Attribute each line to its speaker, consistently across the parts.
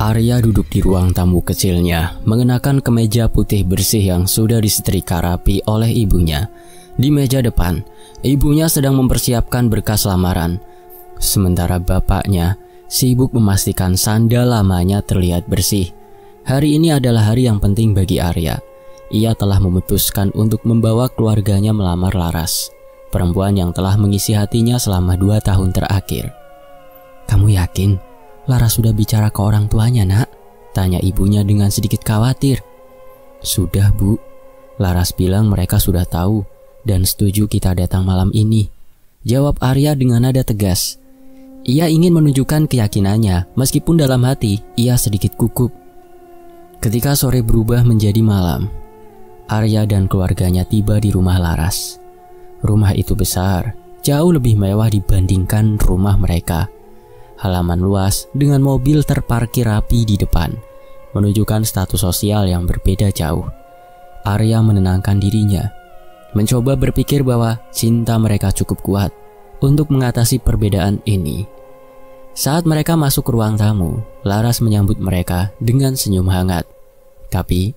Speaker 1: Arya duduk di ruang tamu kecilnya, mengenakan kemeja putih bersih yang sudah disetrika rapi oleh ibunya. Di meja depan, ibunya sedang mempersiapkan berkas lamaran. Sementara bapaknya sibuk memastikan sandal lamanya terlihat bersih. Hari ini adalah hari yang penting bagi Arya. Ia telah memutuskan untuk membawa keluarganya melamar Laras, perempuan yang telah mengisi hatinya selama 2 tahun terakhir. "Kamu yakin Laras sudah bicara ke orang tuanya, nak?" tanya ibunya dengan sedikit khawatir. "Sudah, Bu. Laras bilang mereka sudah tahu dan setuju kita datang malam ini," jawab Arya dengan nada tegas. Ia ingin menunjukkan keyakinannya, meskipun dalam hati ia sedikit gugup. Ketika sore berubah menjadi malam, Arya dan keluarganya tiba di rumah Laras. Rumah itu besar, jauh lebih mewah dibandingkan rumah mereka. Halaman luas dengan mobil terparkir rapi di depan, menunjukkan status sosial yang berbeda jauh. Arya menenangkan dirinya, mencoba berpikir bahwa cinta mereka cukup kuat untuk mengatasi perbedaan ini. Saat mereka masuk ke ruang tamu, Laras menyambut mereka dengan senyum hangat. Tapi,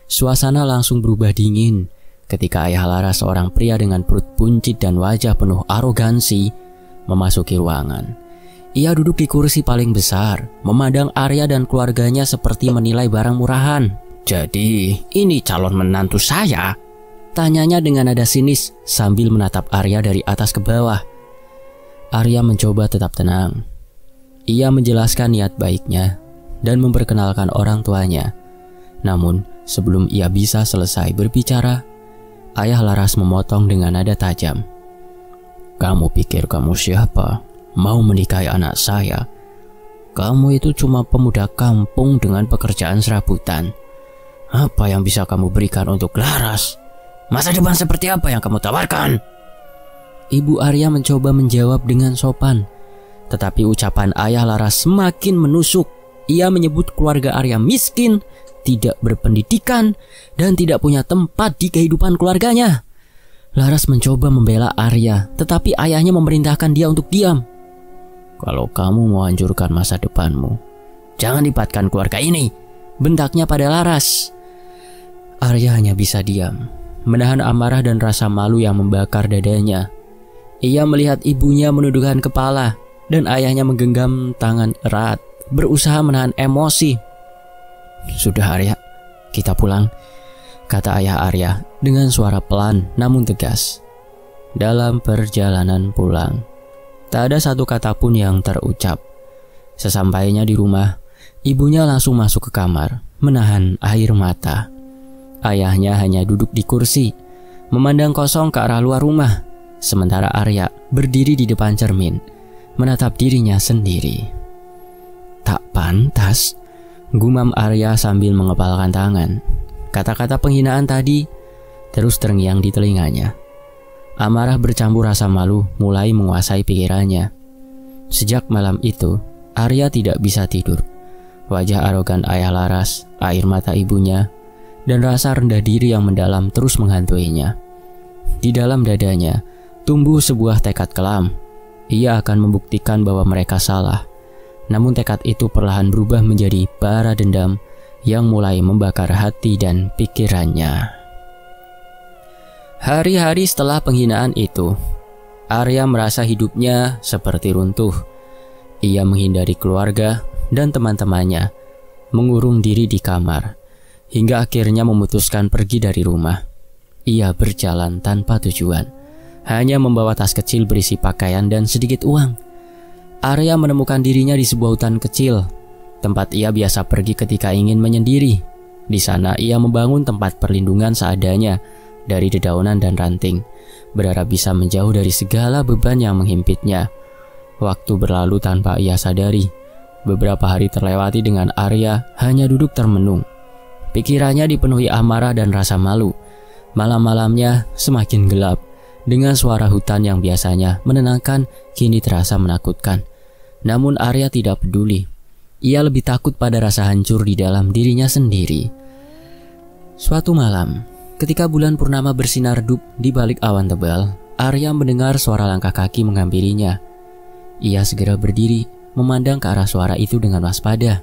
Speaker 1: suasana langsung berubah dingin ketika ayah Laras, seorang pria dengan perut buncit dan wajah penuh arogansi, memasuki ruangan. Ia duduk di kursi paling besar, memandang Arya dan keluarganya seperti menilai barang murahan. "Jadi, ini calon menantu saya?" tanyanya dengan nada sinis sambil menatap Arya dari atas ke bawah. Arya mencoba tetap tenang. Ia menjelaskan niat baiknya dan memperkenalkan orang tuanya. Namun, sebelum ia bisa selesai berbicara, ayah Laras memotong dengan nada tajam. "Kamu pikir kamu siapa? Mau menikahi anak saya? Kamu itu cuma pemuda kampung dengan pekerjaan serabutan. Apa yang bisa kamu berikan untuk Laras? Masa depan seperti apa yang kamu tawarkan?" Ibu Arya mencoba menjawab dengan sopan, tetapi ucapan ayah Laras semakin menusuk. Ia menyebut keluarga Arya miskin, tidak berpendidikan, dan tidak punya tempat di kehidupan keluarganya. Laras mencoba membela Arya, tetapi ayahnya memerintahkan dia untuk diam. "Kalau kamu mau hancurkan masa depanmu, jangan libatkan keluarga ini," bentaknya pada Laras. Arya hanya bisa diam, menahan amarah dan rasa malu yang membakar dadanya. Ia melihat ibunya menundukkan kepala dan ayahnya menggenggam tangan erat, berusaha menahan emosi. "Sudah Arya, kita pulang," kata ayah Arya dengan suara pelan namun tegas. Dalam perjalanan pulang, tak ada satu kata pun yang terucap. Sesampainya di rumah, ibunya langsung masuk ke kamar, menahan air mata. Ayahnya hanya duduk di kursi, memandang kosong ke arah luar rumah, sementara Arya berdiri di depan cermin, menatap dirinya sendiri. "Tak pantas," gumam Arya sambil mengepalkan tangan. Kata-kata penghinaan tadi terus terngiang di telinganya. Amarah bercampur rasa malu mulai menguasai pikirannya. Sejak malam itu, Arya tidak bisa tidur. Wajah arogan ayah Laras, air mata ibunya, dan rasa rendah diri yang mendalam terus menghantuinya. Di dalam dadanya tumbuh sebuah tekad kelam. Ia akan membuktikan bahwa mereka salah. Namun tekad itu perlahan berubah menjadi bara dendam yang mulai membakar hati dan pikirannya. Hari-hari setelah penghinaan itu, Arya merasa hidupnya seperti runtuh. Ia menghindari keluarga dan teman-temannya, mengurung diri di kamar, hingga akhirnya memutuskan pergi dari rumah. Ia berjalan tanpa tujuan, hanya membawa tas kecil berisi pakaian dan sedikit uang. Arya menemukan dirinya di sebuah hutan kecil, tempat ia biasa pergi ketika ingin menyendiri. Di sana ia membangun tempat perlindungan seadanya dari dedaunan dan ranting, berharap bisa menjauh dari segala beban yang menghimpitnya. Waktu berlalu tanpa ia sadari. Beberapa hari terlewati dengan Arya hanya duduk termenung. Pikirannya dipenuhi amarah dan rasa malu. Malam-malamnya semakin gelap, dengan suara hutan yang biasanya menenangkan kini terasa menakutkan. Namun Arya tidak peduli. Ia lebih takut pada rasa hancur di dalam dirinya sendiri. Suatu malam, ketika bulan purnama bersinar redup di balik awan tebal, Arya mendengar suara langkah kaki menghampirinya. Ia segera berdiri, memandang ke arah suara itu dengan waspada.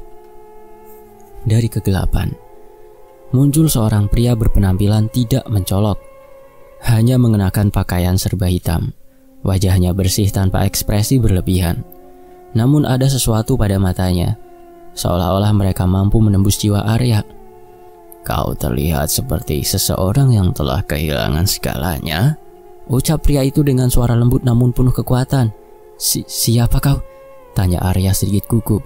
Speaker 1: dari kegelapan. Muncul seorang pria berpenampilan tidak mencolok, hanya mengenakan pakaian serba hitam. Wajahnya bersih tanpa ekspresi berlebihan. Namun ada sesuatu pada matanya, seolah-olah mereka mampu menembus jiwa Arya. "Kau terlihat seperti seseorang yang telah kehilangan segalanya," ucap pria itu dengan suara lembut namun penuh kekuatan. Siapa kau?" tanya Arya sedikit gugup.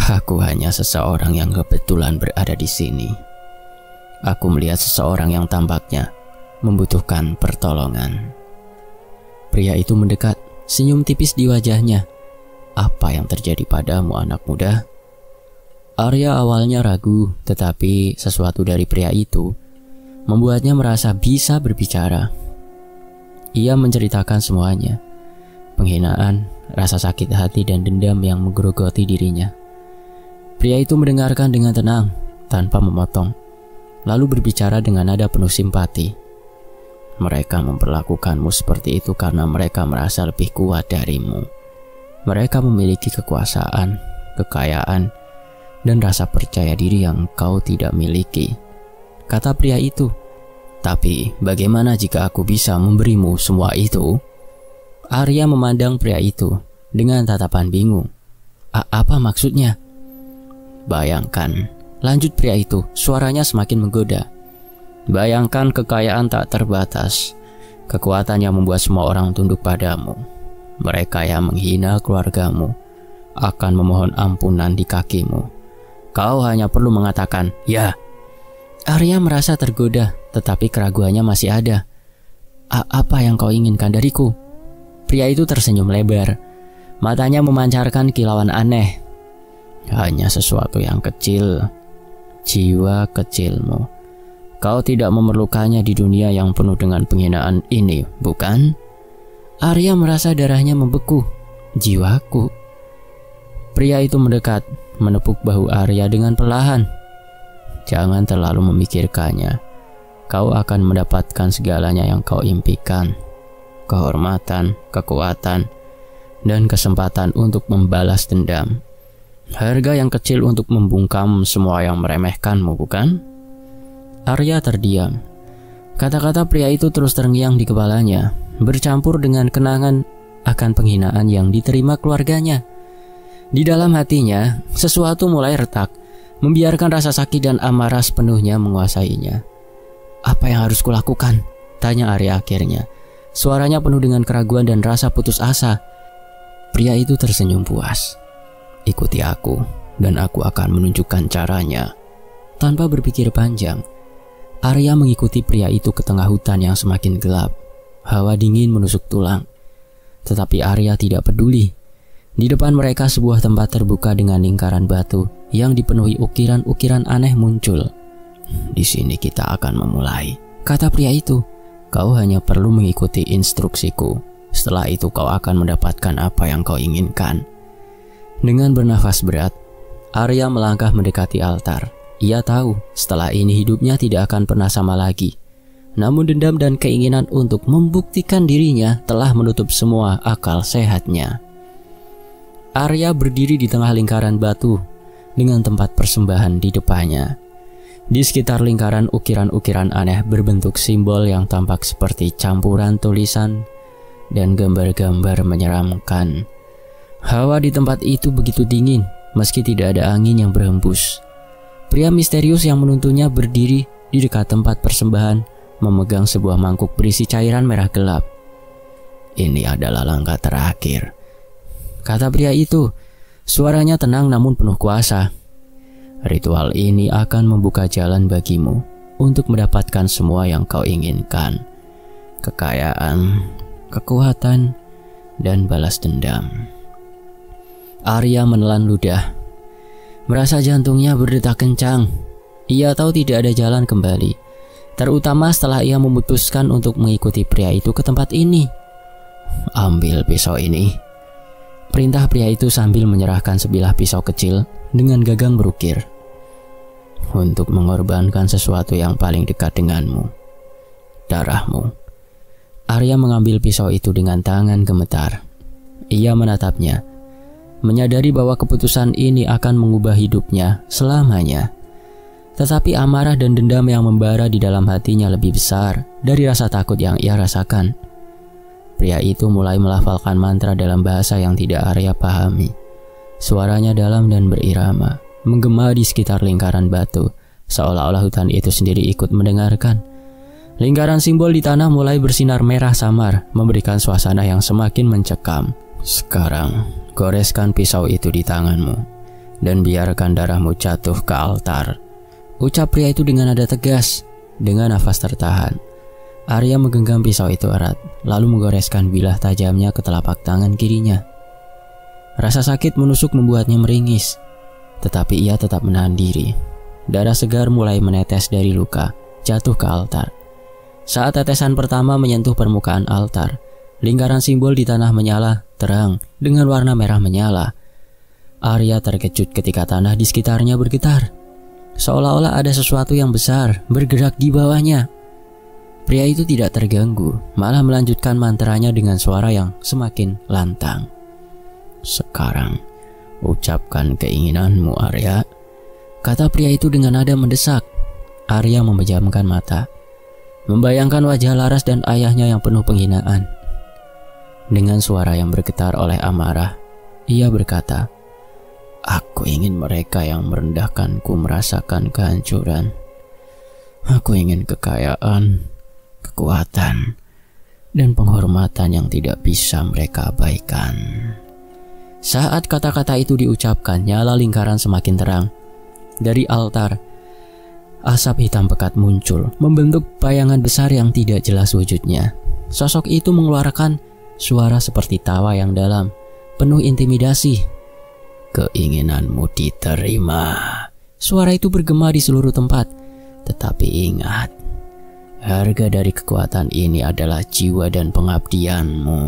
Speaker 1: "Aku hanya seseorang yang kebetulan berada di sini. Aku melihat seseorang yang tampaknya membutuhkan pertolongan." Pria itu mendekat, senyum tipis di wajahnya. "Apa yang terjadi padamu, anak muda?" Arya awalnya ragu, tetapi sesuatu dari pria itu membuatnya merasa bisa berbicara. Ia menceritakan semuanya. Penghinaan, rasa sakit hati dan dendam yang menggerogoti dirinya. Pria itu mendengarkan dengan tenang, tanpa memotong, lalu berbicara dengan nada penuh simpati. "Mereka memperlakukanmu seperti itu karena mereka merasa lebih kuat darimu. Mereka memiliki kekuasaan, kekayaan, dan rasa percaya diri yang kau tidak miliki," kata pria itu. "Tapi bagaimana jika aku bisa memberimu semua itu?" Arya memandang pria itu dengan tatapan bingung. Apa maksudnya?" "Bayangkan," lanjut pria itu, suaranya semakin menggoda. "Bayangkan kekayaan tak terbatas, kekuatan yang membuat semua orang tunduk padamu. Mereka yang menghina keluargamu akan memohon ampunan di kakimu. Kau hanya perlu mengatakan, 'Ya.'" Arya merasa tergoda, tetapi keraguannya masih ada. Apa yang kau inginkan dariku?" Pria itu tersenyum lebar. Matanya memancarkan kilauan aneh. "Hanya sesuatu yang kecil, jiwa kecilmu. Kau tidak memerlukannya di dunia yang penuh dengan penghinaan ini, bukan?" Arya merasa darahnya membeku. "Jiwaku." Pria itu mendekat, menepuk bahu Arya dengan perlahan. "Jangan terlalu memikirkannya. Kau akan mendapatkan segalanya yang kau impikan. Kehormatan, kekuatan, dan kesempatan untuk membalas dendam. Harga yang kecil untuk membungkam semua yang meremehkanmu, bukan?" Arya terdiam. Kata-kata pria itu terus terngiang di kepalanya, bercampur dengan kenangan akan penghinaan yang diterima keluarganya. Di dalam hatinya, sesuatu mulai retak, membiarkan rasa sakit dan amarah sepenuhnya menguasainya. "Apa yang harus kulakukan?" tanya Arya akhirnya. Suaranya penuh dengan keraguan dan rasa putus asa. Pria itu tersenyum puas. "Ikuti aku, dan aku akan menunjukkan caranya." Tanpa berpikir panjang, Arya mengikuti pria itu ke tengah hutan yang semakin gelap. Hawa dingin menusuk tulang. Tetapi Arya tidak peduli. Di depan mereka sebuah tempat terbuka dengan lingkaran batu yang dipenuhi ukiran-ukiran aneh muncul. "Di sini kita akan memulai," kata pria itu. "Kau hanya perlu mengikuti instruksiku. Setelah itu kau akan mendapatkan apa yang kau inginkan." Dengan bernafas berat, Arya melangkah mendekati altar. Ia tahu setelah ini hidupnya tidak akan pernah sama lagi. Namun dendam dan keinginan untuk membuktikan dirinya telah menutup semua akal sehatnya. Arya berdiri di tengah lingkaran batu dengan tempat persembahan di depannya. Di sekitar lingkaran ukiran-ukiran aneh berbentuk simbol yang tampak seperti campuran tulisan dan gambar-gambar menyeramkan. Hawa di tempat itu begitu dingin meski tidak ada angin yang berhembus. Pria misterius yang menuntunnya berdiri di dekat tempat persembahan, memegang sebuah mangkuk berisi cairan merah gelap. "Ini adalah langkah terakhir," kata pria itu. Suaranya tenang namun penuh kuasa. "Ritual ini akan membuka jalan bagimu untuk mendapatkan semua yang kau inginkan. Kekayaan, kekuatan, dan balas dendam." Arya menelan ludah. Merasa jantungnya berdetak kencang. Ia tahu tidak ada jalan kembali, terutama setelah ia memutuskan untuk mengikuti pria itu ke tempat ini. "Ambil pisau ini," perintah pria itu sambil menyerahkan sebilah pisau kecil dengan gagang berukir. "Untuk mengorbankan sesuatu yang paling dekat denganmu, darahmu." Arya mengambil pisau itu dengan tangan gemetar. Ia menatapnya, menyadari bahwa keputusan ini akan mengubah hidupnya selamanya. Tetapi amarah dan dendam yang membara di dalam hatinya lebih besar dari rasa takut yang ia rasakan. Pria itu mulai melafalkan mantra dalam bahasa yang tidak Arya pahami. Suaranya dalam dan berirama, menggema di sekitar lingkaran batu, seolah-olah hutan itu sendiri ikut mendengarkan. Lingkaran simbol di tanah mulai bersinar merah samar, memberikan suasana yang semakin mencekam. Sekarang, goreskan pisau itu di tanganmu, dan biarkan darahmu jatuh ke altar. Ucap pria itu dengan nada tegas, dengan nafas tertahan. Arya menggenggam pisau itu erat, lalu menggoreskan bilah tajamnya ke telapak tangan kirinya. Rasa sakit menusuk membuatnya meringis, tetapi ia tetap menahan diri. Darah segar mulai menetes dari luka, jatuh ke altar. Saat tetesan pertama menyentuh permukaan altar, lingkaran simbol di tanah menyala terang dengan warna merah menyala. Arya terkejut ketika tanah di sekitarnya bergetar, seolah-olah ada sesuatu yang besar bergerak di bawahnya. Pria itu tidak terganggu, malah melanjutkan mantranya dengan suara yang semakin lantang. Sekarang, ucapkan keinginanmu, Arya, kata pria itu dengan nada mendesak. Arya memejamkan mata, membayangkan wajah Laras dan ayahnya yang penuh penghinaan. Dengan suara yang bergetar oleh amarah, ia berkata, "Aku ingin mereka yang merendahkanku merasakan kehancuran. Aku ingin kekayaan, kekuatan, dan penghormatan yang tidak bisa mereka abaikan." Saat kata-kata itu diucapkan, nyala lingkaran semakin terang. Dari altar, asap hitam pekat muncul, membentuk bayangan besar yang tidak jelas wujudnya. Sosok itu mengeluarkan suara seperti tawa yang dalam, penuh intimidasi. "Keinginanmu diterima." Suara itu bergema di seluruh tempat. Tetapi ingat, harga dari kekuatan ini adalah jiwa dan pengabdianmu.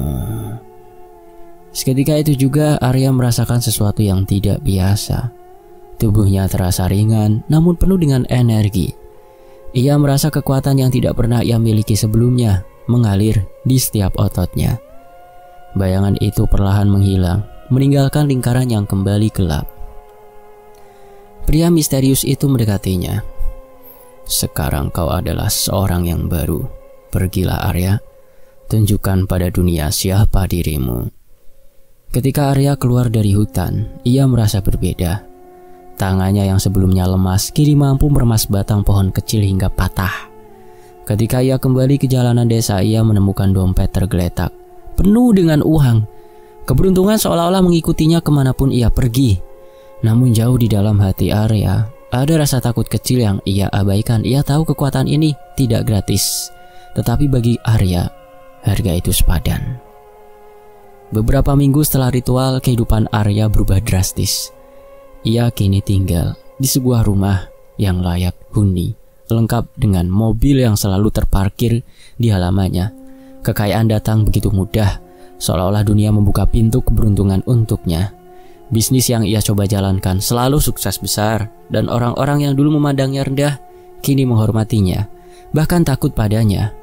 Speaker 1: Seketika itu juga Arya merasakan sesuatu yang tidak biasa. Tubuhnya terasa ringan namun penuh dengan energi. Ia merasa kekuatan yang tidak pernah ia miliki sebelumnya mengalir di setiap ototnya. Bayangan itu perlahan menghilang, meninggalkan lingkaran yang kembali gelap. Pria misterius itu mendekatinya. "Sekarang kau adalah seorang yang baru. Pergilah, Arya. Tunjukkan pada dunia siapa dirimu." Ketika Arya keluar dari hutan, ia merasa berbeda. Tangannya yang sebelumnya lemas kini mampu meremas batang pohon kecil hingga patah. Ketika ia kembali ke jalanan desa, ia menemukan dompet tergeletak, penuh dengan uang. Keberuntungan seolah-olah mengikutinya kemanapun ia pergi. Namun jauh di dalam hati Arya, ada rasa takut kecil yang ia abaikan. Ia tahu kekuatan ini tidak gratis, tetapi bagi Arya, harga itu sepadan. Beberapa minggu setelah ritual, kehidupan Arya berubah drastis. Ia kini tinggal di sebuah rumah yang layak huni, lengkap dengan mobil yang selalu terparkir di halamannya. Kekayaan datang begitu mudah, seolah-olah dunia membuka pintu keberuntungan untuknya. Bisnis yang ia coba jalankan selalu sukses besar, dan orang-orang yang dulu memandangnya rendah kini menghormatinya, bahkan takut padanya.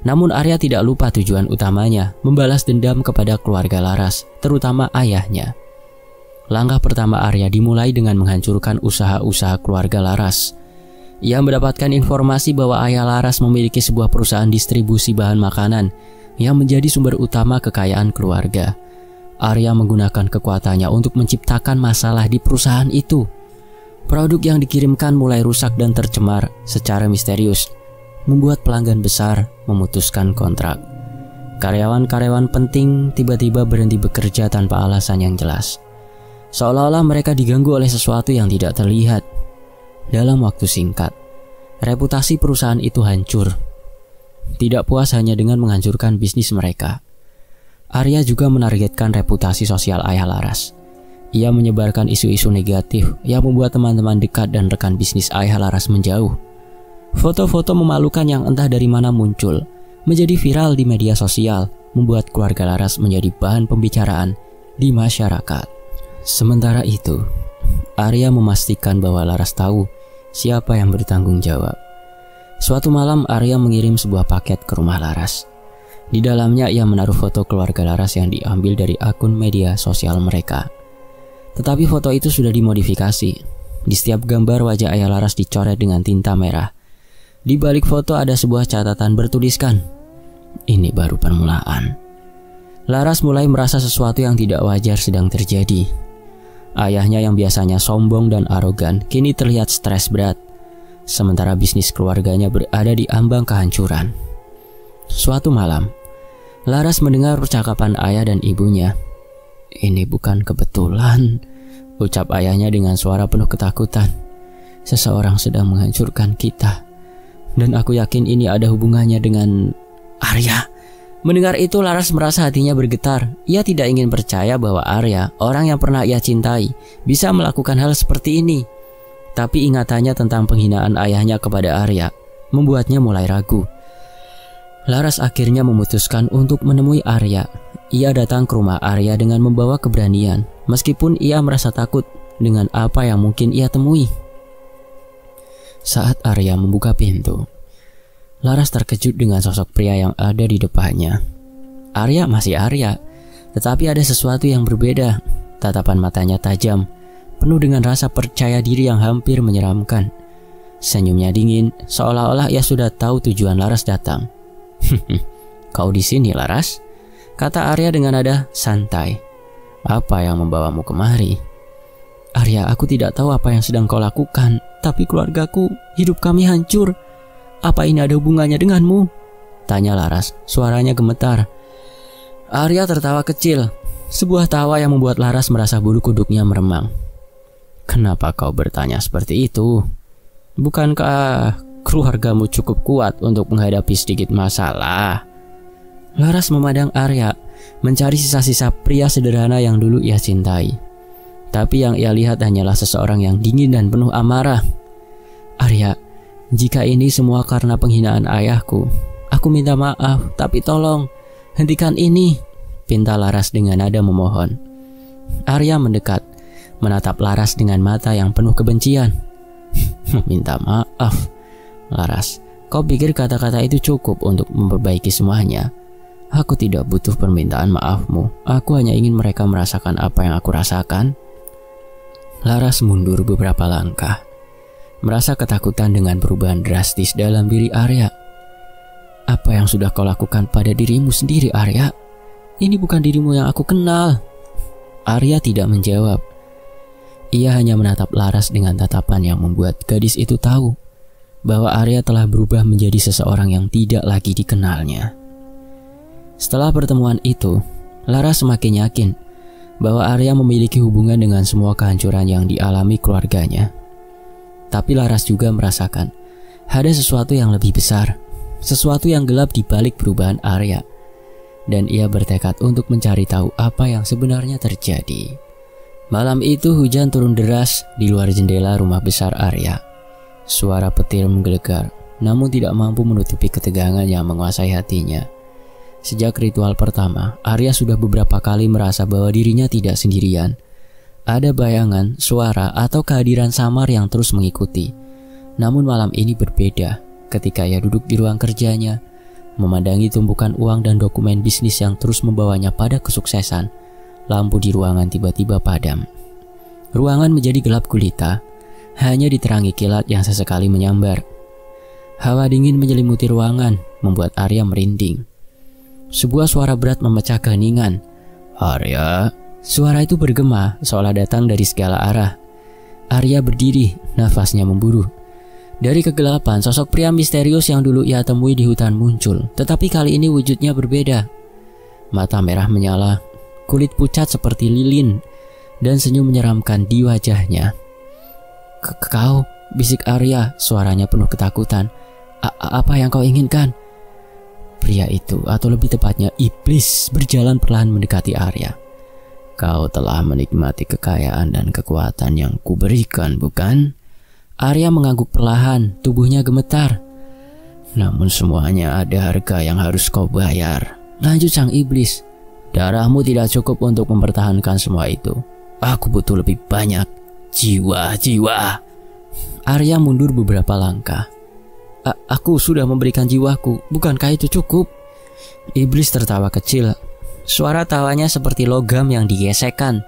Speaker 1: Namun Arya tidak lupa tujuan utamanya, membalas dendam kepada keluarga Laras, terutama ayahnya. Langkah pertama Arya dimulai dengan menghancurkan usaha-usaha keluarga Laras. Ia mendapatkan informasi bahwa ayah Laras memiliki sebuah perusahaan distribusi bahan makanan yang menjadi sumber utama kekayaan keluarga. Arya menggunakan kekuatannya untuk menciptakan masalah di perusahaan itu. Produk yang dikirimkan mulai rusak dan tercemar secara misterius, membuat pelanggan besar memutuskan kontrak. Karyawan-karyawan penting tiba-tiba berhenti bekerja tanpa alasan yang jelas, seolah-olah mereka diganggu oleh sesuatu yang tidak terlihat. Dalam waktu singkat, reputasi perusahaan itu hancur. Tidak puas hanya dengan menghancurkan bisnis mereka, Arya juga menargetkan reputasi sosial ayah Laras. Ia menyebarkan isu-isu negatif yang membuat teman-teman dekat dan rekan bisnis ayah Laras menjauh. Foto-foto memalukan yang entah dari mana muncul, menjadi viral di media sosial, membuat keluarga Laras menjadi bahan pembicaraan di masyarakat. Sementara itu, Arya memastikan bahwa Laras tahu siapa yang bertanggung jawab. Suatu malam Arya mengirim sebuah paket ke rumah Laras. Di dalamnya ia menaruh foto keluarga Laras yang diambil dari akun media sosial mereka. Tetapi foto itu sudah dimodifikasi. Di setiap gambar wajah ayah Laras dicoret dengan tinta merah. Di balik foto ada sebuah catatan bertuliskan, "Ini baru permulaan." Laras mulai merasa sesuatu yang tidak wajar sedang terjadi. Ayahnya yang biasanya sombong dan arogan kini terlihat stres berat, sementara bisnis keluarganya berada di ambang kehancuran. Suatu malam, Laras mendengar percakapan ayah dan ibunya. "Ini bukan kebetulan," ucap ayahnya dengan suara penuh ketakutan. "Seseorang sedang menghancurkan kita. Dan aku yakin ini ada hubungannya dengan Arya." Mendengar itu, Laras merasa hatinya bergetar. Ia tidak ingin percaya bahwa Arya, orang yang pernah ia cintai, bisa melakukan hal seperti ini. Tapi ingatannya tentang penghinaan ayahnya kepada Arya membuatnya mulai ragu. Laras akhirnya memutuskan untuk menemui Arya. Ia datang ke rumah Arya dengan membawa keberanian, meskipun ia merasa takut dengan apa yang mungkin ia temui. Saat Arya membuka pintu, Laras terkejut dengan sosok pria yang ada di depannya. Arya masih Arya, tetapi ada sesuatu yang berbeda. Tatapan matanya tajam, penuh dengan rasa percaya diri yang hampir menyeramkan. Senyumnya dingin, seolah-olah ia sudah tahu tujuan Laras datang. "Kau di sini, Laras?" kata Arya dengan nada santai. "Apa yang membawamu kemari?" "Arya, aku tidak tahu apa yang sedang kau lakukan, tapi keluargaku, hidup kami hancur. Apa ini ada hubungannya denganmu?" tanya Laras, suaranya gemetar. Arya tertawa kecil, sebuah tawa yang membuat Laras merasa bulu kuduknya meremang. "Kenapa kau bertanya seperti itu? Bukankah keluargamu cukup kuat untuk menghadapi sedikit masalah?" Laras memandang Arya, mencari sisa-sisa pria sederhana yang dulu ia cintai. Tapi yang ia lihat hanyalah seseorang yang dingin dan penuh amarah. "Arya, jika ini semua karena penghinaan ayahku, aku minta maaf, tapi tolong hentikan ini," pinta Laras dengan nada memohon. Arya mendekat, menatap Laras dengan mata yang penuh kebencian. "Meminta maaf? Laras, kau pikir kata-kata itu cukup untuk memperbaiki semuanya? Aku tidak butuh permintaan maafmu. Aku hanya ingin mereka merasakan apa yang aku rasakan." Laras mundur beberapa langkah, merasa ketakutan dengan perubahan drastis dalam diri Arya. "Apa yang sudah kau lakukan pada dirimu sendiri, Arya? Ini bukan dirimu yang aku kenal." Arya tidak menjawab. Ia hanya menatap Laras dengan tatapan yang membuat gadis itu tahu bahwa Arya telah berubah menjadi seseorang yang tidak lagi dikenalnya. Setelah pertemuan itu, Laras semakin yakin bahwa Arya memiliki hubungan dengan semua kehancuran yang dialami keluarganya. Tapi Laras juga merasakan ada sesuatu yang lebih besar, sesuatu yang gelap di balik perubahan Arya. Dan ia bertekad untuk mencari tahu apa yang sebenarnya terjadi. Malam itu hujan turun deras di luar jendela rumah besar Arya. Suara petir menggelegar, namun tidak mampu menutupi ketegangan yang menguasai hatinya. Sejak ritual pertama, Arya sudah beberapa kali merasa bahwa dirinya tidak sendirian. Ada bayangan, suara, atau kehadiran samar yang terus mengikuti. Namun malam ini berbeda ketika ia duduk di ruang kerjanya, memandangi tumpukan uang dan dokumen bisnis yang terus membawanya pada kesuksesan. Lampu di ruangan tiba-tiba padam. Ruangan menjadi gelap gulita, hanya diterangi kilat yang sesekali menyambar. Hawa dingin menyelimuti ruangan, membuat Arya merinding. Sebuah suara berat memecah keheningan. "Arya!" Suara itu bergema, seolah datang dari segala arah. Arya berdiri, nafasnya memburu. Dari kegelapan, sosok pria misterius yang dulu ia temui di hutan muncul, tetapi kali ini wujudnya berbeda. Mata merah menyala, kulit pucat seperti lilin, dan senyum menyeramkan di wajahnya. Kau, bisik Arya, suaranya penuh ketakutan. Apa yang kau inginkan?" Pria itu, atau lebih tepatnya iblis, berjalan perlahan mendekati Arya. "Kau telah menikmati kekayaan dan kekuatan yang kuberikan, bukan?" Arya mengangguk perlahan, tubuhnya gemetar. "Namun semuanya ada harga yang harus kau bayar," lanjut sang iblis. "Darahmu tidak cukup untuk mempertahankan semua itu. Aku butuh lebih banyak jiwa-jiwa." Arya mundur beberapa langkah. Aku sudah memberikan jiwaku, bukankah itu cukup?" Iblis tertawa kecil. Suara tawanya seperti logam yang digesekkan.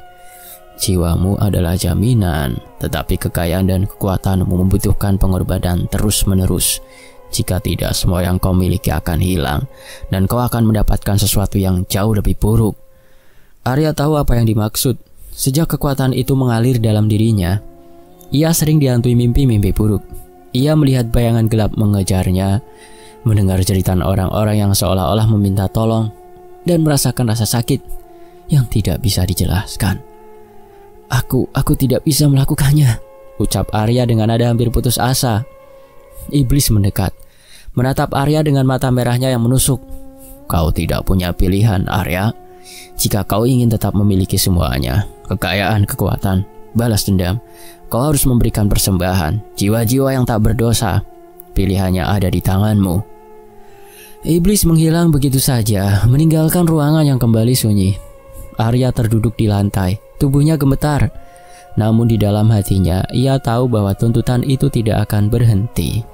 Speaker 1: Jiwamu adalah jaminan, tetapi kekayaan dan kekuatanmu membutuhkan pengorbanan terus-menerus. Jika tidak, semua yang kau miliki akan hilang, dan kau akan mendapatkan sesuatu yang jauh lebih buruk. Arya tahu apa yang dimaksud. Sejak kekuatan itu mengalir dalam dirinya, ia sering dihantui mimpi-mimpi buruk. Ia melihat bayangan gelap mengejarnya, mendengar jeritan orang-orang yang seolah-olah meminta tolong, dan merasakan rasa sakit yang tidak bisa dijelaskan. Aku tidak bisa melakukannya, ucap Arya dengan nada hampir putus asa. Iblis mendekat, menatap Arya dengan mata merahnya yang menusuk. Kau tidak punya pilihan, Arya. Jika kau ingin tetap memiliki semuanya, kekayaan, kekuatan, balas dendam, kau harus memberikan persembahan, jiwa-jiwa yang tak berdosa. Pilihannya ada di tanganmu. Iblis menghilang begitu saja, meninggalkan ruangan yang kembali sunyi. Arya terduduk di lantai, tubuhnya gemetar. Namun di dalam hatinya, ia tahu bahwa tuntutan itu tidak akan berhenti.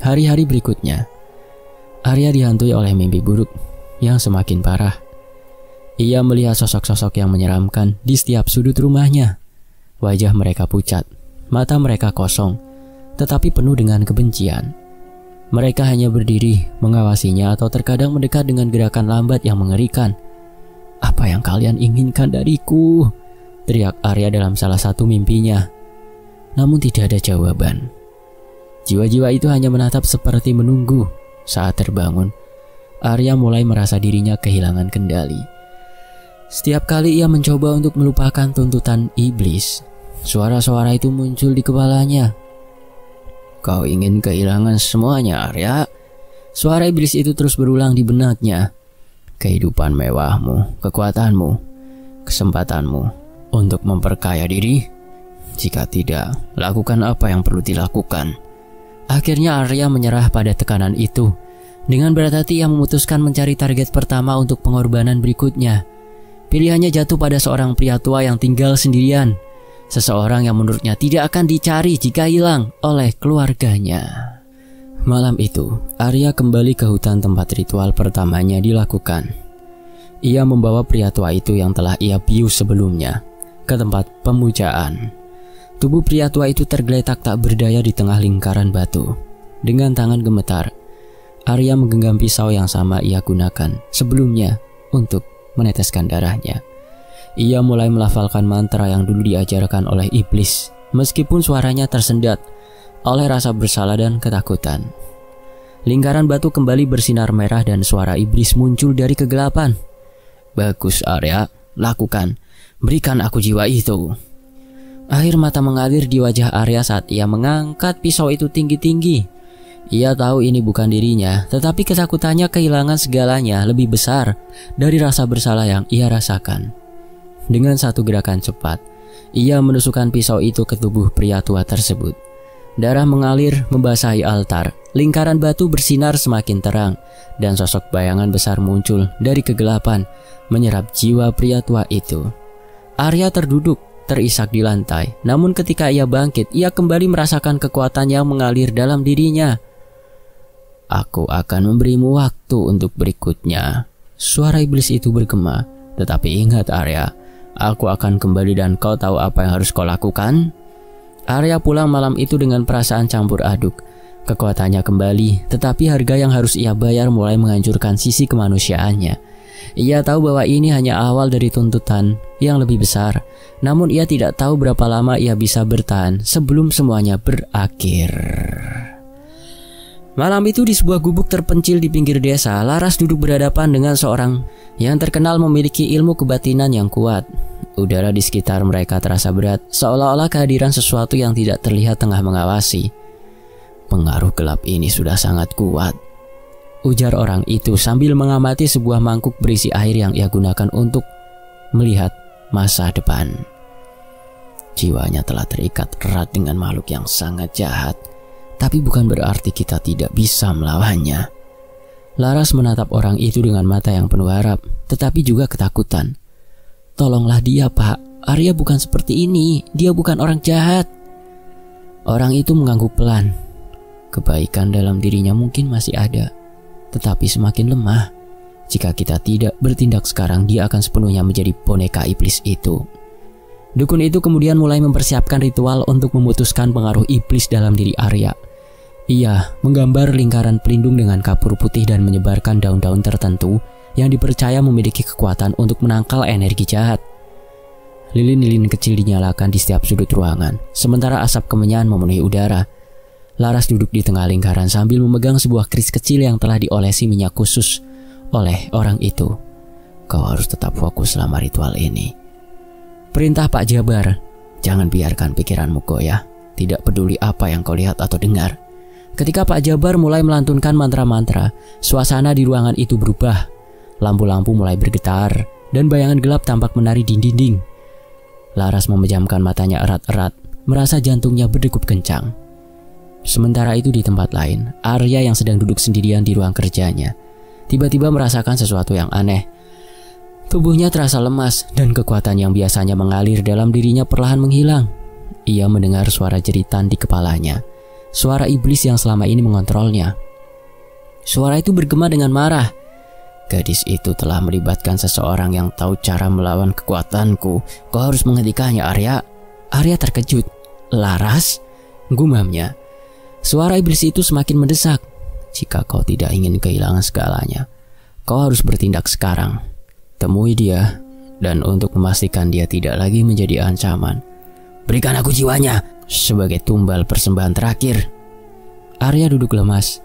Speaker 1: Hari-hari berikutnya, Arya dihantui oleh mimpi buruk yang semakin parah. Ia melihat sosok-sosok yang menyeramkan di setiap sudut rumahnya. Wajah mereka pucat, mata mereka kosong, tetapi penuh dengan kebencian. Mereka hanya berdiri, mengawasinya atau terkadang mendekat dengan gerakan lambat yang mengerikan. Apa yang kalian inginkan dariku? Teriak Arya dalam salah satu mimpinya. Namun tidak ada jawaban. Jiwa-jiwa itu hanya menatap seperti menunggu. Saat terbangun, Arya mulai merasa dirinya kehilangan kendali. Setiap kali ia mencoba untuk melupakan tuntutan iblis, suara-suara itu muncul di kepalanya. Kau ingin kehilangan semuanya, Arya? Suara iblis itu terus berulang di benaknya. Kehidupan mewahmu, kekuatanmu, kesempatanmu untuk memperkaya diri. Jika tidak, lakukan apa yang perlu dilakukan. Akhirnya Arya menyerah pada tekanan itu. Dengan berat hati ia memutuskan mencari target pertama untuk pengorbanan berikutnya. Pilihannya jatuh pada seorang pria tua yang tinggal sendirian. Seseorang yang menurutnya tidak akan dicari jika hilang oleh keluarganya. Malam itu, Arya kembali ke hutan tempat ritual pertamanya dilakukan. Ia membawa pria tua itu yang telah ia bius sebelumnya ke tempat pemujaan. Tubuh pria tua itu tergeletak tak berdaya di tengah lingkaran batu. Dengan tangan gemetar, Arya menggenggam pisau yang sama ia gunakan sebelumnya untuk meneteskan darahnya. Ia mulai melafalkan mantra yang dulu diajarkan oleh iblis, meskipun suaranya tersendat oleh rasa bersalah dan ketakutan. Lingkaran batu kembali bersinar merah dan suara iblis muncul dari kegelapan. Bagus Arya, lakukan. Berikan aku jiwa itu. Air mata mengalir di wajah Arya saat ia mengangkat pisau itu tinggi-tinggi. Ia tahu ini bukan dirinya, tetapi ketakutannya kehilangan segalanya lebih besar dari rasa bersalah yang ia rasakan. Dengan satu gerakan cepat, ia menusukkan pisau itu ke tubuh pria tua tersebut. Darah mengalir membasahi altar, lingkaran batu bersinar semakin terang, dan sosok bayangan besar muncul dari kegelapan, menyerap jiwa pria tua itu. Arya terduduk, terisak di lantai, namun ketika ia bangkit, ia kembali merasakan kekuatan yang mengalir dalam dirinya. Aku akan memberimu waktu untuk berikutnya. Suara iblis itu bergema. Tetapi ingat Arya, aku akan kembali dan kau tahu apa yang harus kau lakukan? Arya pulang malam itu dengan perasaan campur aduk. Kekuatannya kembali, tetapi harga yang harus ia bayar mulai menghancurkan sisi kemanusiaannya. Ia tahu bahwa ini hanya awal dari tuntutan yang lebih besar. Namun ia tidak tahu berapa lama ia bisa bertahan sebelum semuanya berakhir. Malam itu di sebuah gubuk terpencil di pinggir desa, Laras duduk berhadapan dengan seorang yang terkenal memiliki ilmu kebatinan yang kuat. Udara di sekitar mereka terasa berat, seolah-olah kehadiran sesuatu yang tidak terlihat tengah mengawasi. Pengaruh gelap ini sudah sangat kuat, ujar orang itu sambil mengamati sebuah mangkuk berisi air yang ia gunakan untuk melihat masa depan. Jiwanya telah terikat erat dengan makhluk yang sangat jahat. Tapi bukan berarti kita tidak bisa melawannya. Laras menatap orang itu dengan mata yang penuh harap, tetapi juga ketakutan. Tolonglah dia, Pak. Arya bukan seperti ini. Dia bukan orang jahat. Orang itu mengangguk pelan. Kebaikan dalam dirinya mungkin masih ada, tetapi semakin lemah. Jika kita tidak bertindak sekarang, dia akan sepenuhnya menjadi boneka iblis itu. Dukun itu kemudian mulai mempersiapkan ritual untuk memutuskan pengaruh iblis dalam diri Arya. Ia menggambar lingkaran pelindung dengan kapur putih dan menyebarkan daun-daun tertentu yang dipercaya memiliki kekuatan untuk menangkal energi jahat. Lilin-lilin kecil dinyalakan di setiap sudut ruangan, sementara asap kemenyan memenuhi udara. Laras duduk di tengah lingkaran sambil memegang sebuah keris kecil yang telah diolesi minyak khusus oleh orang itu. Kau harus tetap fokus selama ritual ini. Perintah Pak Jabar, jangan biarkan pikiranmu goyah, tidak peduli apa yang kau lihat atau dengar. Ketika Pak Jabar mulai melantunkan mantra-mantra, suasana di ruangan itu berubah. Lampu-lampu mulai bergetar, dan bayangan gelap tampak menari di dinding. Laras memejamkan matanya erat-erat, merasa jantungnya berdegup kencang. Sementara itu di tempat lain, Arya yang sedang duduk sendirian di ruang kerjanya, tiba-tiba merasakan sesuatu yang aneh. Tubuhnya terasa lemas dan kekuatan yang biasanya mengalir dalam dirinya perlahan menghilang. Ia mendengar suara jeritan di kepalanya, suara iblis yang selama ini mengontrolnya. Suara itu bergema dengan marah. Gadis itu telah melibatkan seseorang yang tahu cara melawan kekuatanku. Kau harus menghentikannya, Arya. Arya terkejut. Laras? Gumamnya. Suara iblis itu semakin mendesak. Jika kau tidak ingin kehilangan segalanya, kau harus bertindak sekarang. Temui dia, dan untuk memastikan dia tidak lagi menjadi ancaman, berikan aku jiwanya sebagai tumbal persembahan terakhir. Arya duduk lemas,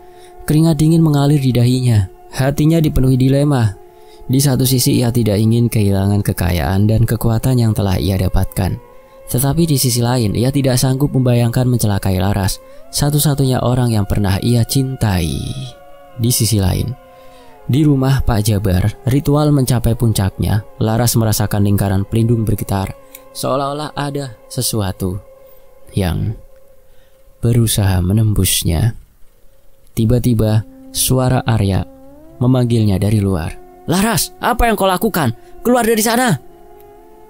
Speaker 1: keringat dingin mengalir di dahinya. Hatinya dipenuhi dilema. Di satu sisi ia tidak ingin kehilangan kekayaan dan kekuatan yang telah ia dapatkan. Tetapi di sisi lain ia tidak sanggup membayangkan mencelakai Laras, satu-satunya orang yang pernah ia cintai. Di sisi lain, di rumah Pak Jabar, ritual mencapai puncaknya. Laras merasakan lingkaran pelindung bergetar, seolah-olah ada sesuatu yang berusaha menembusnya. Tiba-tiba suara Arya memanggilnya dari luar. Laras, apa yang kau lakukan? Keluar dari sana!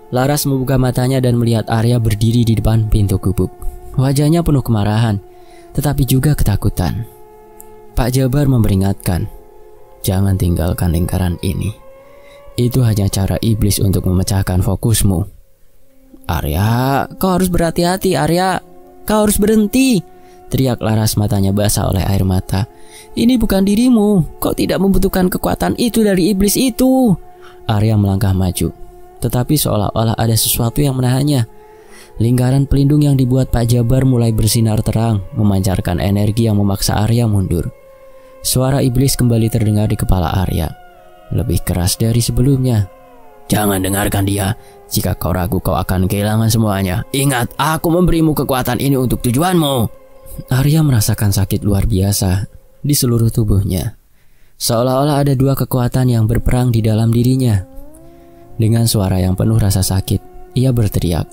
Speaker 1: Laras membuka matanya dan melihat Arya berdiri di depan pintu gubuk. Wajahnya penuh kemarahan, tetapi juga ketakutan. Pak Jabar memperingatkan, jangan tinggalkan lingkaran ini. Itu hanya cara iblis untuk memecahkan fokusmu. Arya, kau harus berhati-hati, Arya. Kau harus berhenti, teriak Laras, matanya basah oleh air mata. Ini bukan dirimu. Kau tidak membutuhkan kekuatan itu dari iblis itu. Arya melangkah maju, tetapi seolah-olah ada sesuatu yang menahannya. Lingkaran pelindung yang dibuat Pak Jabar mulai bersinar terang, memancarkan energi yang memaksa Arya mundur. Suara iblis kembali terdengar di kepala Arya, lebih keras dari sebelumnya. Jangan dengarkan dia. Jika kau ragu, kau akan kehilangan semuanya. Ingat, aku memberimu kekuatan ini untuk tujuanmu. Arya merasakan sakit luar biasa di seluruh tubuhnya, seolah-olah ada dua kekuatan yang berperang di dalam dirinya. Dengan suara yang penuh rasa sakit, ia berteriak,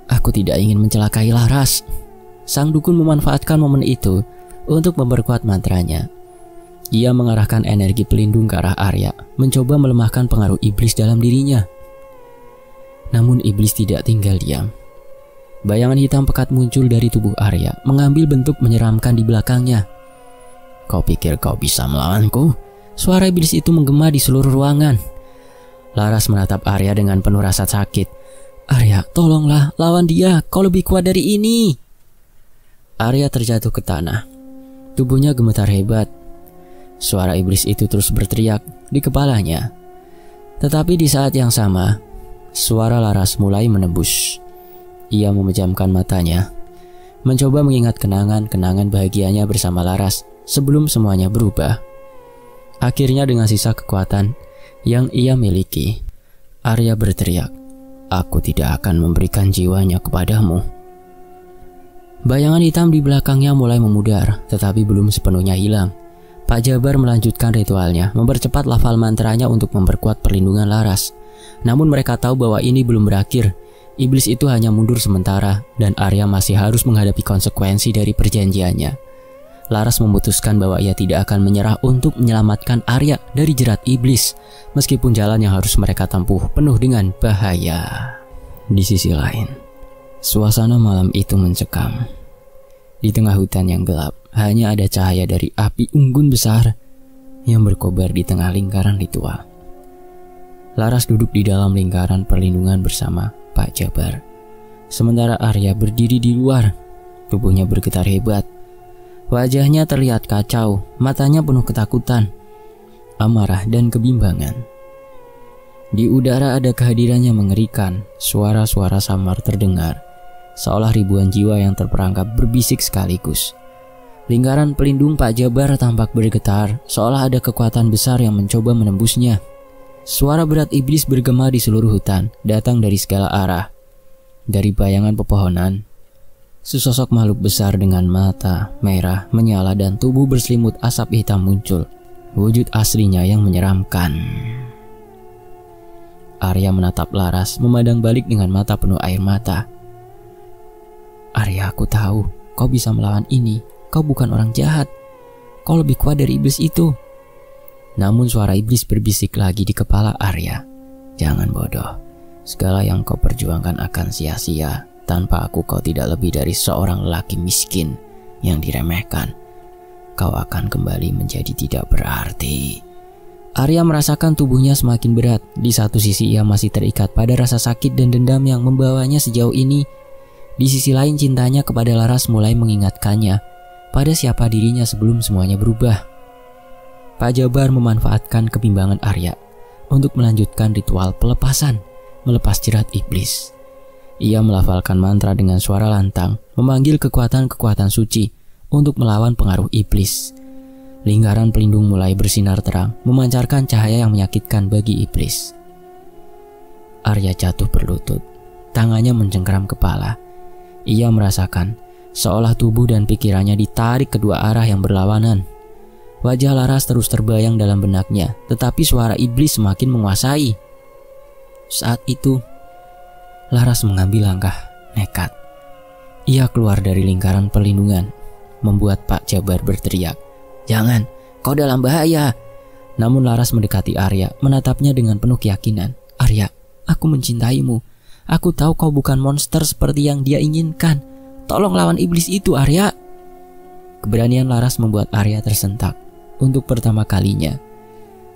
Speaker 1: aku tidak ingin mencelakai Laras. Sang dukun memanfaatkan momen itu untuk memperkuat mantranya. Ia mengarahkan energi pelindung ke arah Arya, mencoba melemahkan pengaruh iblis dalam dirinya. Namun iblis tidak tinggal diam. Bayangan hitam pekat muncul dari tubuh Arya, mengambil bentuk menyeramkan di belakangnya. Kau pikir kau bisa melawanku? Suara iblis itu menggema di seluruh ruangan. Laras menatap Arya dengan penuh rasa sakit. Arya, tolonglah, lawan dia, kau lebih kuat dari ini. Arya terjatuh ke tanah. Tubuhnya gemetar hebat. Suara iblis itu terus berteriak di kepalanya. Tetapi di saat yang sama, suara Laras mulai menembus. Ia memejamkan matanya, mencoba mengingat kenangan-kenangan bahagianya bersama Laras sebelum semuanya berubah. Akhirnya dengan sisa kekuatan yang ia miliki, Arya berteriak, aku tidak akan memberikan jiwanya kepadamu. Bayangan hitam di belakangnya mulai memudar, tetapi belum sepenuhnya hilang. Pak Jabar melanjutkan ritualnya, mempercepat lafal mantranya untuk memperkuat perlindungan Laras. Namun mereka tahu bahwa ini belum berakhir. Iblis itu hanya mundur sementara, dan Arya masih harus menghadapi konsekuensi dari perjanjiannya. Laras memutuskan bahwa ia tidak akan menyerah untuk menyelamatkan Arya dari jerat iblis, meskipun jalan yang harus mereka tempuh penuh dengan bahaya. Di sisi lain, suasana malam itu mencekam. Di tengah hutan yang gelap, hanya ada cahaya dari api unggun besar yang berkobar di tengah lingkaran ritual. Laras duduk di dalam lingkaran perlindungan bersama Pak Jabar. Sementara Arya berdiri di luar, tubuhnya bergetar hebat. Wajahnya terlihat kacau, matanya penuh ketakutan, amarah dan kebimbangan. Di udara ada kehadiran yang mengerikan, suara-suara samar terdengar, seolah ribuan jiwa yang terperangkap berbisik sekaligus. Lingkaran pelindung Pak Jabar tampak bergetar, seolah ada kekuatan besar yang mencoba menembusnya. Suara berat iblis bergema di seluruh hutan, datang dari segala arah. Dari bayangan pepohonan, sesosok makhluk besar dengan mata merah menyala dan tubuh berselimut asap hitam muncul. Wujud aslinya yang menyeramkan. Arya menatap Laras, memandang balik dengan mata penuh air mata. Arya, aku tahu kau bisa melawan ini. Kau bukan orang jahat. Kau lebih kuat dari iblis itu. Namun suara iblis berbisik lagi di kepala Arya. Jangan bodoh. Segala yang kau perjuangkan akan sia-sia. Tanpa aku kau tidak lebih dari seorang lelaki miskin yang diremehkan. Kau akan kembali menjadi tidak berarti. Arya merasakan tubuhnya semakin berat. Di satu sisi ia masih terikat pada rasa sakit dan dendam yang membawanya sejauh ini. Di sisi lain cintanya kepada Laras mulai mengingatkannya pada siapa dirinya sebelum semuanya berubah. Pak Jabar memanfaatkan kebimbangan Arya untuk melanjutkan ritual pelepasan, melepas jerat iblis. Ia melafalkan mantra dengan suara lantang, memanggil kekuatan-kekuatan suci untuk melawan pengaruh iblis. Lingkaran pelindung mulai bersinar terang, memancarkan cahaya yang menyakitkan bagi iblis. Arya jatuh berlutut, tangannya mencengkeram kepala. Ia merasakan seolah tubuh dan pikirannya ditarik kedua arah yang berlawanan. Wajah Laras terus terbayang dalam benaknya, tetapi suara iblis semakin menguasai. Saat itu, Laras mengambil langkah nekat. Ia keluar dari lingkaran perlindungan, membuat Pak Jabar berteriak, "Jangan, kau dalam bahaya." Namun Laras mendekati Arya, menatapnya dengan penuh keyakinan. "Arya, aku mencintaimu. Aku tahu kau bukan monster seperti yang dia inginkan. Tolong lawan iblis itu, Arya." Keberanian Laras membuat Arya tersentak. Untuk pertama kalinya,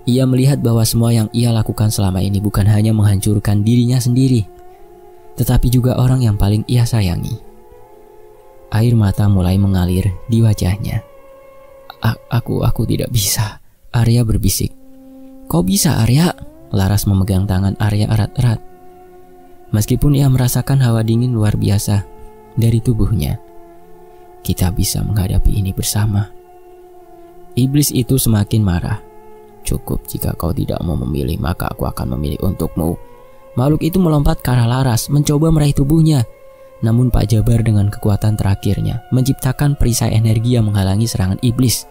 Speaker 1: ia melihat bahwa semua yang ia lakukan selama ini bukan hanya menghancurkan dirinya sendiri, tetapi juga orang yang paling ia sayangi. Air mata mulai mengalir di wajahnya. Aku tidak bisa," Arya berbisik. "Kau bisa, Arya." Laras memegang tangan Arya erat-erat. Meskipun ia merasakan hawa dingin luar biasa dari tubuhnya, "Kita bisa menghadapi ini bersama." Iblis itu semakin marah. "Cukup, jika kau tidak mau memilih, maka aku akan memilih untukmu." Makhluk itu melompat ke arah Laras, mencoba meraih tubuhnya. Namun Pak Jabar dengan kekuatan terakhirnya menciptakan perisai energi yang menghalangi serangan iblis.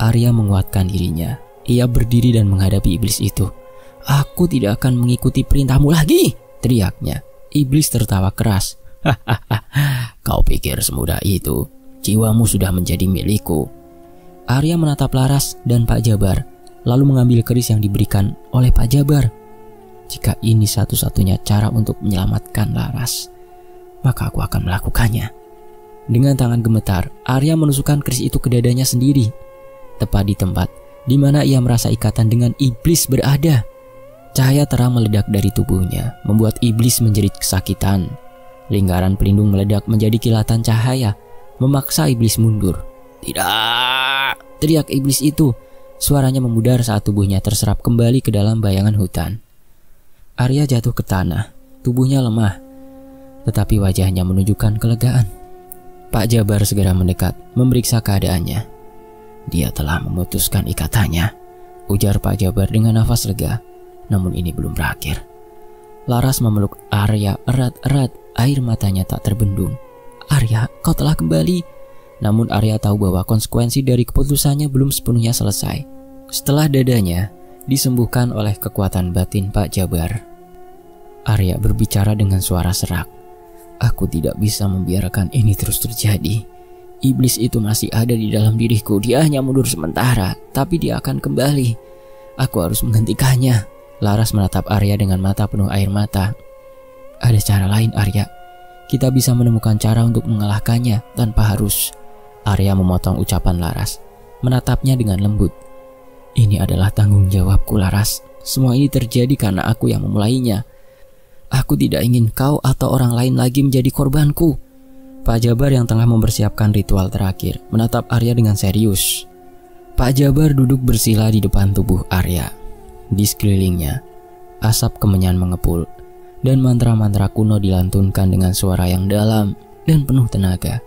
Speaker 1: Arya menguatkan dirinya. Ia berdiri dan menghadapi iblis itu. "Aku tidak akan mengikuti perintahmu lagi," teriaknya. Iblis tertawa keras. "Hahaha, kau pikir semudah itu? Jiwamu sudah menjadi milikku." Arya menatap Laras dan Pak Jabar, lalu mengambil keris yang diberikan oleh Pak Jabar. "Jika ini satu-satunya cara untuk menyelamatkan Laras, maka aku akan melakukannya." Dengan tangan gemetar, Arya menusukkan keris itu ke dadanya sendiri, tepat di tempat di mana ia merasa ikatan dengan iblis berada. Cahaya terang meledak dari tubuhnya, membuat iblis menjerit kesakitan. Lingkaran pelindung meledak menjadi kilatan cahaya, memaksa iblis mundur. "Tidak!" teriak iblis itu. Suaranya memudar saat tubuhnya terserap kembali ke dalam bayangan hutan. Arya jatuh ke tanah, tubuhnya lemah, tetapi wajahnya menunjukkan kelegaan. Pak Jabar segera mendekat, memeriksa keadaannya. "Dia telah memutuskan ikatannya," ujar Pak Jabar dengan nafas lega. Namun ini belum berakhir. Laras memeluk Arya erat-erat, air matanya tak terbendung. "Arya, kau telah kembali." Namun Arya tahu bahwa konsekuensi dari keputusannya belum sepenuhnya selesai. Setelah dadanya disembuhkan oleh kekuatan batin Pak Jabar, Arya berbicara dengan suara serak. "Aku tidak bisa membiarkan ini terus terjadi. Iblis itu masih ada di dalam diriku. Dia hanya mundur sementara, tapi dia akan kembali. Aku harus menghentikannya." Laras menatap Arya dengan mata penuh air mata. "Ada cara lain, Arya. Kita bisa menemukan cara untuk mengalahkannya tanpa harus..." Arya memotong ucapan Laras, menatapnya dengan lembut. "Ini adalah tanggung jawabku, Laras. Semua ini terjadi karena aku yang memulainya. Aku tidak ingin kau atau orang lain lagi menjadi korbanku. Pak Jabar yang tengah mempersiapkan ritual terakhir menatap Arya dengan serius. Pak Jabar duduk bersila di depan tubuh Arya. Di sekelilingnya, asap kemenyan mengepul dan mantra-mantra kuno dilantunkan dengan suara yang dalam dan penuh tenaga.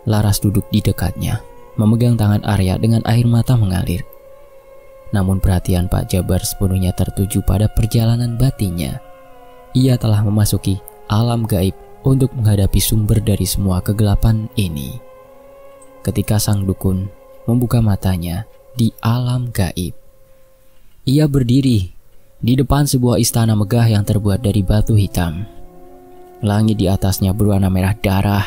Speaker 1: Laras duduk di dekatnya, memegang tangan Arya dengan air mata mengalir. Namun perhatian Pak Jabar sepenuhnya tertuju pada perjalanan batinnya. Ia telah memasuki alam gaib untuk menghadapi sumber dari semua kegelapan ini. Ketika sang dukun membuka matanya di alam gaib, ia berdiri di depan sebuah istana megah yang terbuat dari batu hitam. Langit di atasnya berwarna merah darah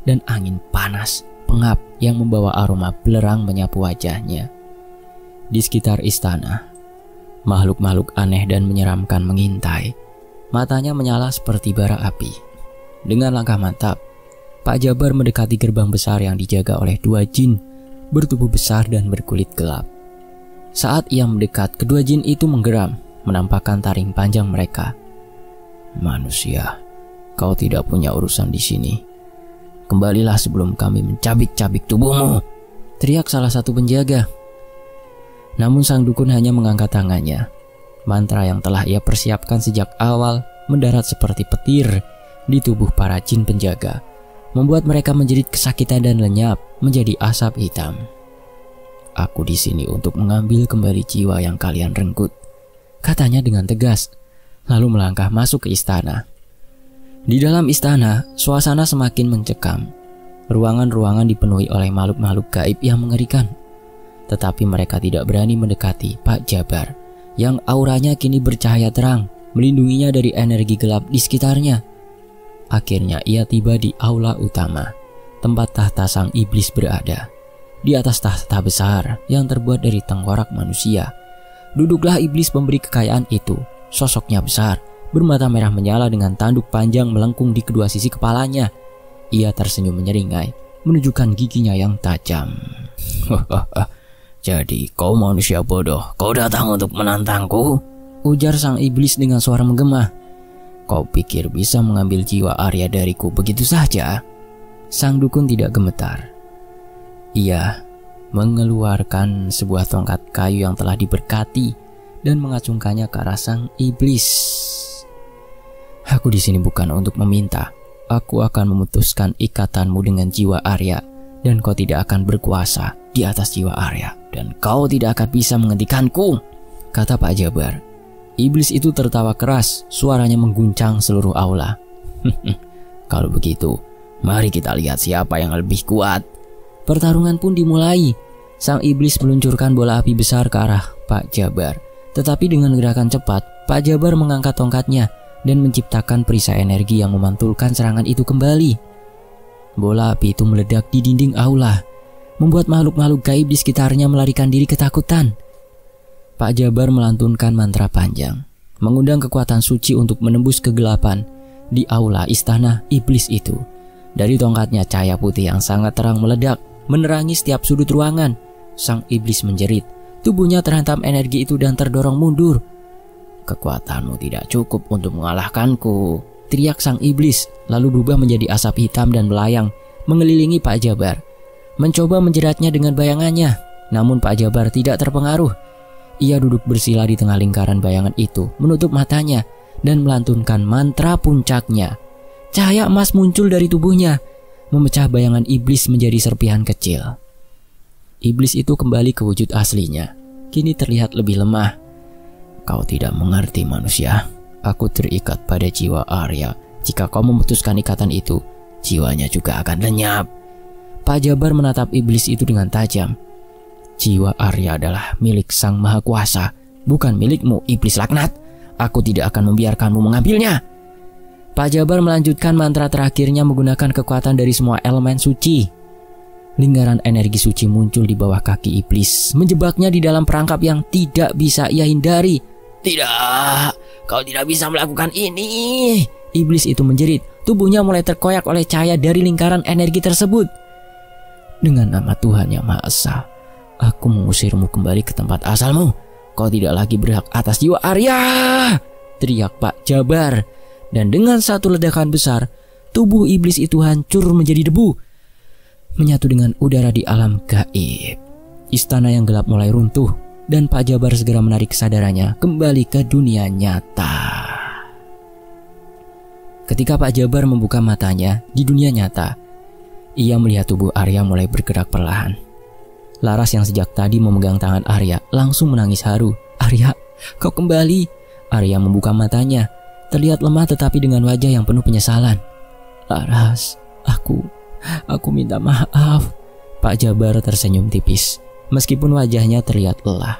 Speaker 1: dan angin panas pengap yang membawa aroma belerang menyapu wajahnya. Di sekitar istana, makhluk-makhluk aneh dan menyeramkan mengintai. Matanya menyala seperti bara api. Dengan langkah mantap, Pak Jabar mendekati gerbang besar yang dijaga oleh 2 jin bertubuh besar dan berkulit gelap. Saat ia mendekat, kedua jin itu menggeram, menampakkan taring panjang mereka. "Manusia, kau tidak punya urusan di sini. Kembalilah sebelum kami mencabik-cabik tubuhmu," teriak salah satu penjaga. Namun sang dukun hanya mengangkat tangannya. Mantra yang telah ia persiapkan sejak awal mendarat seperti petir di tubuh para jin penjaga, membuat mereka menjerit kesakitan dan lenyap menjadi asap hitam. "Aku di sini untuk mengambil kembali jiwa yang kalian renggut," katanya dengan tegas, lalu melangkah masuk ke istana. Di dalam istana, suasana semakin mencekam. Ruangan-ruangan dipenuhi oleh makhluk-makhluk gaib yang mengerikan. Tetapi mereka tidak berani mendekati Pak Jabar, yang auranya kini bercahaya terang, melindunginya dari energi gelap di sekitarnya. Akhirnya ia tiba di aula utama, tempat tahta sang iblis berada. Di atas tahta besar yang terbuat dari tengkorak manusia, duduklah iblis pemberi kekayaan itu. Sosoknya besar, bermata merah menyala dengan tanduk panjang melengkung di kedua sisi kepalanya. Ia tersenyum menyeringai, menunjukkan giginya yang tajam. "Jadi kau manusia bodoh, kau datang untuk menantangku?" ujar sang iblis dengan suara menggema. "Kau pikir bisa mengambil jiwa Arya dariku begitu saja?" Sang dukun tidak gemetar. Ia mengeluarkan sebuah tongkat kayu yang telah diberkati dan mengacungkannya ke arah sang iblis. "Aku di sini bukan untuk meminta. Aku akan memutuskan ikatanmu dengan jiwa Arya, dan kau tidak akan berkuasa di atas jiwa Arya, dan kau tidak akan bisa menghentikanku," kata Pak Jabar. Iblis itu tertawa keras, suaranya mengguncang seluruh aula. "Kalau begitu, mari kita lihat siapa yang lebih kuat." Pertarungan pun dimulai. Sang iblis meluncurkan bola api besar ke arah Pak Jabar. Tetapi dengan gerakan cepat, Pak Jabar mengangkat tongkatnya dan menciptakan perisai energi yang memantulkan serangan itu kembali. Bola api itu meledak di dinding aula, membuat makhluk-makhluk gaib di sekitarnya melarikan diri ketakutan. Pak Jabar melantunkan mantra panjang, mengundang kekuatan suci untuk menembus kegelapan di aula istana iblis itu. Dari tongkatnya cahaya putih yang sangat terang meledak, menerangi setiap sudut ruangan. Sang iblis menjerit, tubuhnya terhantam energi itu dan terdorong mundur. "Kekuatanmu tidak cukup untuk mengalahkanku," teriak sang iblis, lalu berubah menjadi asap hitam dan melayang mengelilingi Pak Jabar, mencoba menjeratnya dengan bayangannya. Namun Pak Jabar tidak terpengaruh. Ia duduk bersila di tengah lingkaran bayangan itu, menutup matanya dan melantunkan mantra puncaknya. Cahaya emas muncul dari tubuhnya, memecah bayangan iblis menjadi serpihan kecil. Iblis itu kembali ke wujud aslinya, kini terlihat lebih lemah. "Kau tidak mengerti manusia. Aku terikat pada jiwa Arya. Jika kau memutuskan ikatan itu, jiwanya juga akan lenyap." Pak Jabar menatap iblis itu dengan tajam. "Jiwa Arya adalah milik Sang Maha Kuasa, bukan milikmu, iblis laknat. Aku tidak akan membiarkanmu mengambilnya." Pak Jabar melanjutkan mantra terakhirnya menggunakan kekuatan dari semua elemen suci. Lingkaran energi suci muncul di bawah kaki iblis, menjebaknya di dalam perangkap yang tidak bisa ia hindari. "Tidak, kau tidak bisa melakukan ini!" Iblis itu menjerit, tubuhnya mulai terkoyak oleh cahaya dari lingkaran energi tersebut. "Dengan nama Tuhan Yang Maha Esa, aku mengusirmu kembali ke tempat asalmu. Kau tidak lagi berhak atas jiwa Arya!" teriak Pak Jabar. Dan dengan satu ledakan besar, tubuh iblis itu hancur menjadi debu, menyatu dengan udara di alam gaib. Istana yang gelap mulai runtuh dan Pak Jabar segera menarik kesadarannya kembali ke dunia nyata. Ketika Pak Jabar membuka matanya di dunia nyata, ia melihat tubuh Arya mulai bergerak perlahan. Laras yang sejak tadi memegang tangan Arya langsung menangis haru. "Arya, kau kembali." Arya membuka matanya, terlihat lemah tetapi dengan wajah yang penuh penyesalan. "Laras, aku minta maaf." Pak Jabar tersenyum tipis, meskipun wajahnya terlihat lelah.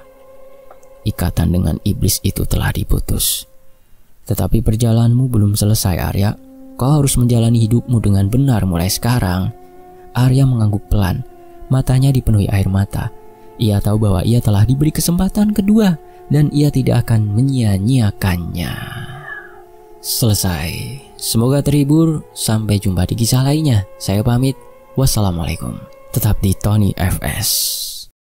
Speaker 1: Ikatan dengan iblis itu telah diputus. Tetapi perjalananmu belum selesai, Arya. Kau harus menjalani hidupmu dengan benar mulai sekarang. Arya mengangguk pelan, matanya dipenuhi air mata. Ia tahu bahwa ia telah diberi kesempatan kedua dan ia tidak akan menyia-nyiakannya. Selesai. Semoga terhibur. Sampai jumpa di kisah lainnya. Saya pamit. Wassalamualaikum. Tetap di Tony FS.